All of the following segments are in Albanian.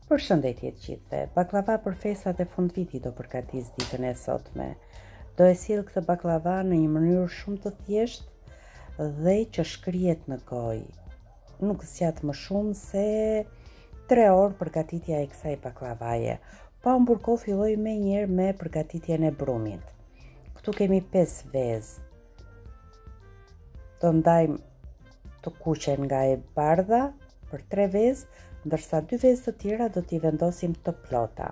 Përshëndetje të gjithëve. Baklava për festat e fundvitit do përgatis ditën e sotme. Do e sjell këtë baklava në një mënyrë shumë të thjeshtë dhe që shkrihet në gojë. Nuk zgjat më shumë se 3 orë përgatitja e kësaj baklavaje. Pa u mburko, filloj me njerë me përgatitjen e brumit. Këtu kemi 5 vezë. Do ndajmë të kuqen nga e bardha për 3 vezë, ndërsa 2 vezë të tjera do t'i vendosim të plota.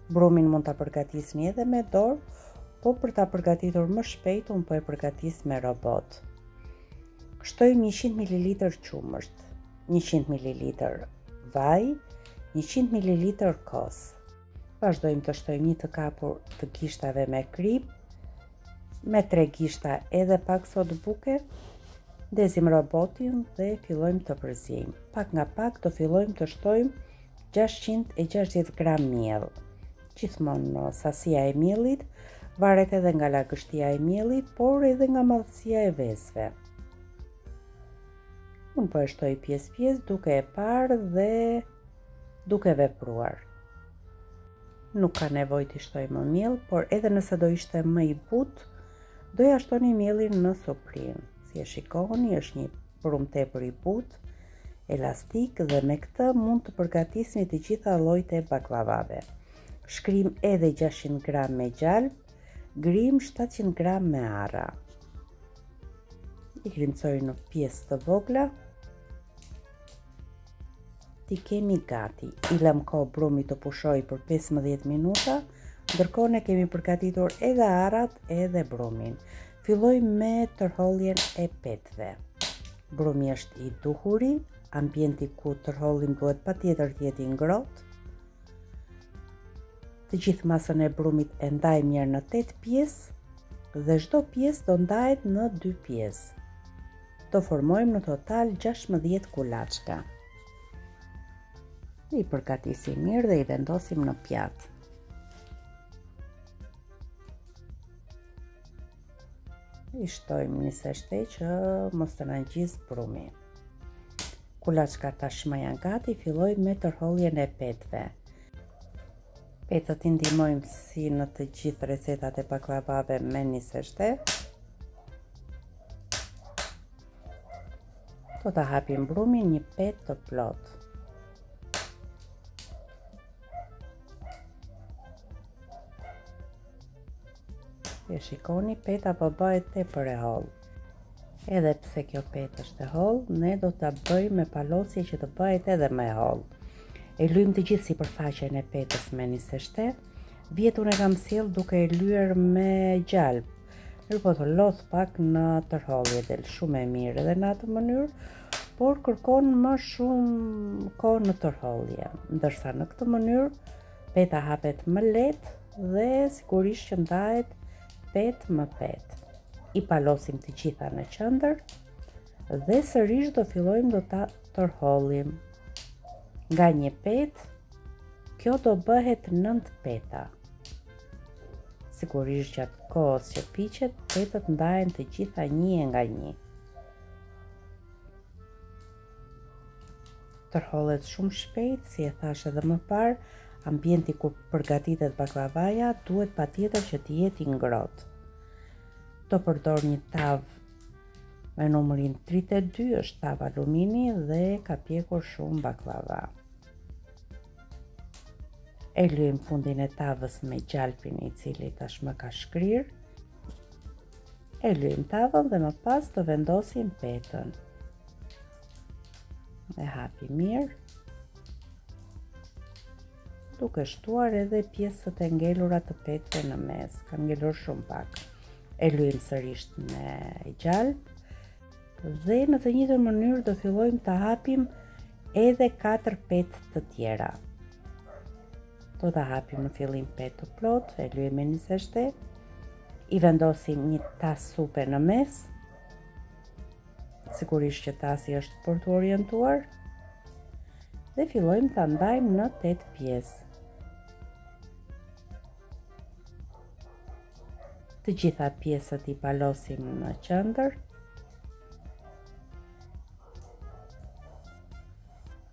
Brumin mund t'a përgatisni edhe me dorë, po për t'a përgatitur më shpejt, unë po e përgatis me robot. Shtojmë 100 ml qumësht, 100 ml vaj, 100 ml kos. Vazhdojmë të shtojmë një të kapur të gishtave me krip, me 3 gishta edhe pak sodë buke. Ndezim robotin dhe fillojmë të përzijmë. Pak nga pak do fillojmë të shtojmë 660 gram miell. Gjithmonë sasia e miellit varet edhe nga lagështia e miellit, por edhe nga madhësia e vezëve. Unë po e shtoj pjesë duke e parë dhe duke vepruar. Nuk ka nevojë të shtoj më miell, por edhe nëse do ishte më i butë, do ja shtoni miellin në soprinë. Si e shikoni, është një brum tepër i butë, elastik dhe me këtë mund të përgatisni të gjitha llojet e baklavave. Shkrim edhe 600 gram me gjalp, grim 700 gram me arra. I krimcoj në pjesë të vogla. Ti kemi gati. I lëm kohë brumit të pushoj për 15 minuta, ndërkohë ne kemi përgatitur edhe arrat edhe brumin. Filloj me tërholljen e petëve. Brumi është i duhuri, ambienti ku tërhollim duhet patjetër të jetë i ngrohtë. Të gjithë masën e brumit e ndaj mirë në 8 pjesë dhe çdo pjesë do ndahet në 2 pjesë. Do formojmë në total 16 kulaçka. I përgatisim mirë dhe i vendosim në pjatë. I shtojmë një seshte që mos të na ngjisë brumi. Kulaçkat tashmë janë gati, filloj me tërholljen e petëve. Petët i ndihmojmë si në të gjithë recetat e baklavave me një seshte. Do ta hapim brumin një petë të plotë. E shikoni, peta po bëhet tepër e hollë. Edhe pse kjo petë është e hollë, ne do ta bëjmë me palosje që të bëhet edhe më e hollë. E lyjmë të gjithë sipërfaqen e petës me një seshte. Vjetun e kam sjell duke e lyer me gjalp. Po të lodh pak në tërhollje, del shumë e mirë edhe në atë mënyrë, por kërkon më shumë kohë në tërhollje. Ndërsa në këtë mënyrë peta hapet më lehtë dhe sigurisht që ndahet petë më petë. I palosim të gjitha në qendër dhe sërish do fillojmë do ta tërhollim. Nga një petë, kjo do bëhet 9 peta. Sigurisht gjatë kohës që piqet, petët ndahen të gjitha një nga një. Tërhollet shumë shpejt, si e thash edhe më parë, ambienti ku përgatitet baklavaja duhet patjetër që të jetë i ngrohtë. Do përdor një tavë me numrin 32, është tavë alumini dhe ka pjekur shumë baklava. E lyejmë fundin e tavës me gjalpin i cili tashmë ka shkrirë. E lyejmë tavën dhe më pas do vendosim petën. E hapi mirë, duke shtuar edhe pjesët e ngelura të petëve në mes. Kam ngelur shumë pak. E lyejmë sërish me gjalp dhe në të njëjtën mënyrë do fillojmë të hapim edhe 4 petë të tjera. Do ta hapim në fillim petë të plotë, e lyejmë me një seshte, i vendosim një tas supe në mes. Sigurisht që tasi është për të orientuar dhe fillojmë ta ndajmë në 8 pjesë. Të gjitha pjesët i palosim në qendër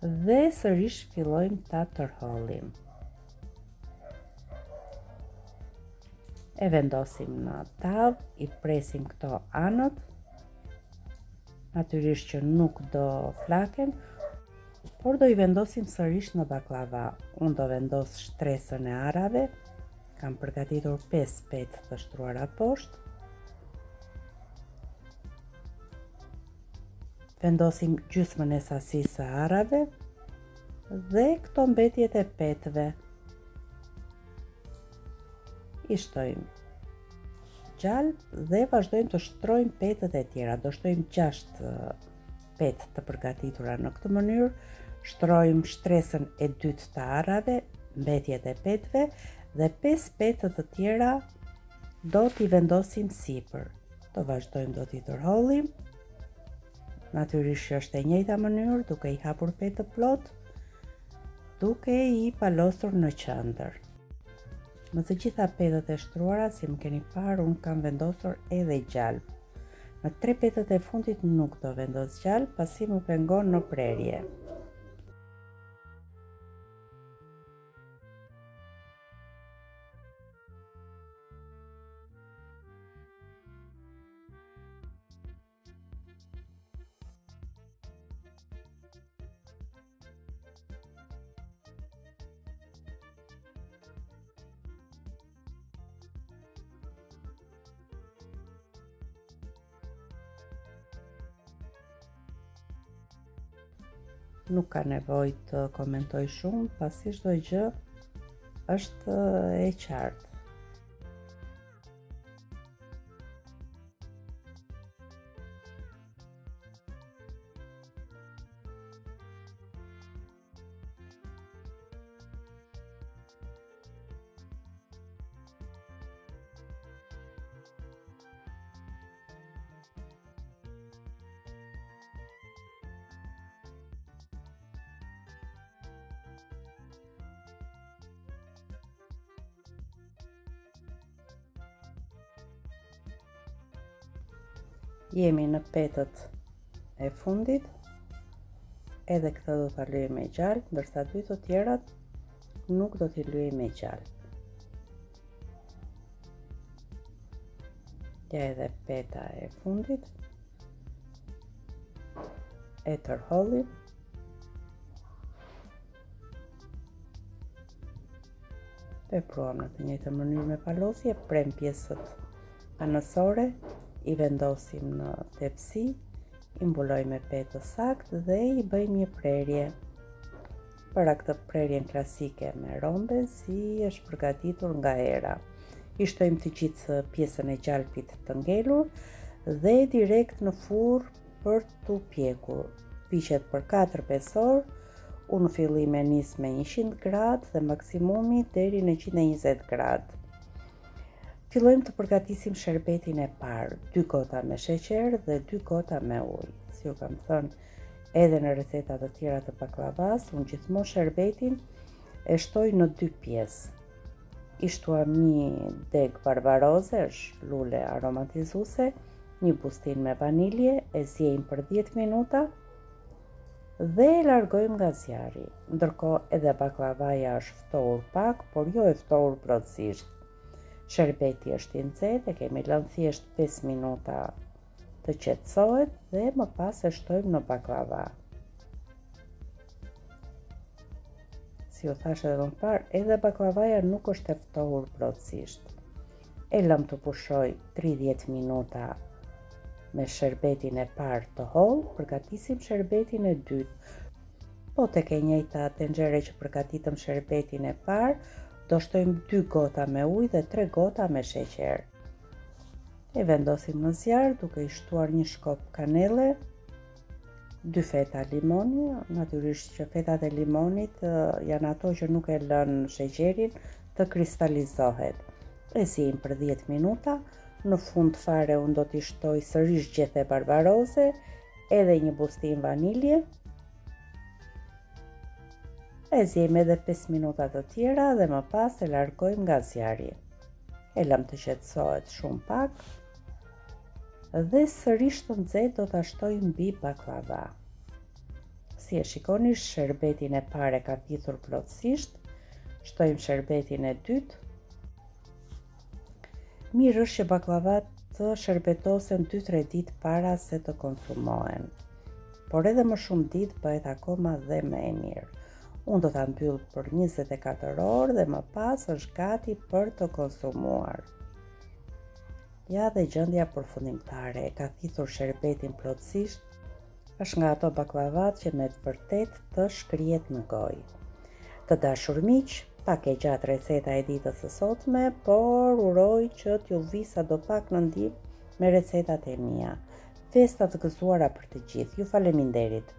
Dhe sërish fillojmë ta tërhollim. E vendosim në tavë, i presim këto anët, natyrisht që nuk do flaken, por do i vendosim sërish në baklava. Unë do vendos shtresën e arave, kam përgatitur 5 petë të shtruara poshtë. Vendosim gjysmën e sasisë së arave dhe këto mbetjet e petëve. I shtojmë gjalp dhe vazhdojmë të shtrojmë petët e tjera. Do shtojmë 6 petë të përgatitura në këtë mënyrë. Shtrojmë shtresën e dytë të arave, mbetjet e petëve dhe 5 petët të tjera do t'i vendosim sipër. Do vazhdojmë, do t'i tërhollim. Natyrisht që është e njëjta mënyrë, duke i hapur petë plot, duke i palosur në qendër. Në të gjitha petët e shtruara, si më keni parë, unë kam vendosur edhe gjalp. Në 3 petët e fundit nuk do vendos gjalp, pasi më pengon në prerje. Nuk ka nevojë të komentoj shumë, pasi çdo gjë është e qartë. Jemi në petët e fundit, edhe këtë do t'a lyejmë me gjalp, ndërsa 2 të tjerat nuk do t'i lyejmë me gjalp. Ja edhe peta e fundit, e tërhollim. Vepruam në të njëjtën mënyrë me palosje, prem pjesët anësore, i vendosim në tepsi, i mbulojmë me petë saktë dhe i bëjmë një prerje. Para këtë prerjen klasike me rombe, si është përgatitur nga era. I shtojmë të gjithë pjesën e gjalpit të ngelur dhe direkt në furr për t'u pjekur. Piqet për 4-5 orë, unë fillim e nis me 100 gradë dhe maksimumi deri në 120 gradë. Fillojmë të përgatisim sherbetin e parë, 2 gota me sheqer dhe 2 gota me ujë. Si ju kam thënë, edhe në recetat të tjera të baklavas, unë gjithmonë sherbetin e shtoj në 2 pjesë. I shtuam një deg barbaroze, është lule aromatizuese, një bustin me vanilje, e zjejmë për 10 minuta dhe e largojmë nga zjarri. Ndërkohë edhe baklavaja është ftohur pak, por jo e ftohur plotësisht. Sherbeti është i nxehtë, e kemi lënë thjesht 5 minuta të qetësohet dhe më pas e shtojmë në baklava. Si u thash edhe më parë, edhe baklavaja nuk është e ftohur plotësisht. E lëm të pushoj 30 minuta me sherbetin e parë të hollë, përgatisim sherbetin e dytë. Po tek e njëjta tenxhere që përgatitëm sherbetin e parë, do shtojmë 2 gota me ujë dhe 3 gota me sheqer. E vendosim në zjarr duke i shtuar një shkop kanelle, 2 feta limoni, natyrisht që fetat e limonit janë ato që nuk e lën sheqerin të kristalizohet. E zjejmë për 10 minuta, në fund fare unë do t'i shtoj sërish gjethe barbaroze, edhe një bustin vanilje. E zjejmë edhe 5 minuta të tjera dhe më pas e largojmë nga zjarri. E lëm të qetësohet shumë pak dhe sërish të nxehtë do ta shtojmë mbi baklava. Si e shikoni, sherbetin e parë ka thithur plotësisht. Shtojmë sherbetin e dytë. Mirë është që baklavat të shërbetosen 2-3 ditë para se të konsumohen. Por edhe më shumë ditë bëhet akoma dhe më e mirë. Unë do ta mbyll për 24 orë dhe më pas është gati për të konsumuar. Ja dhe gjendja përfundimtare, e ka thithur sherbetin plotësisht, është nga ato baklavat që me të vërtet të shkrihet në gojë. Të dashur miq, pak e gjatë receta e ditës së sotme, por uroj që t'ju vi sadopak në ndihmë me recetat e mia. Festa të gëzuara për të gjithë. Ju faleminderit.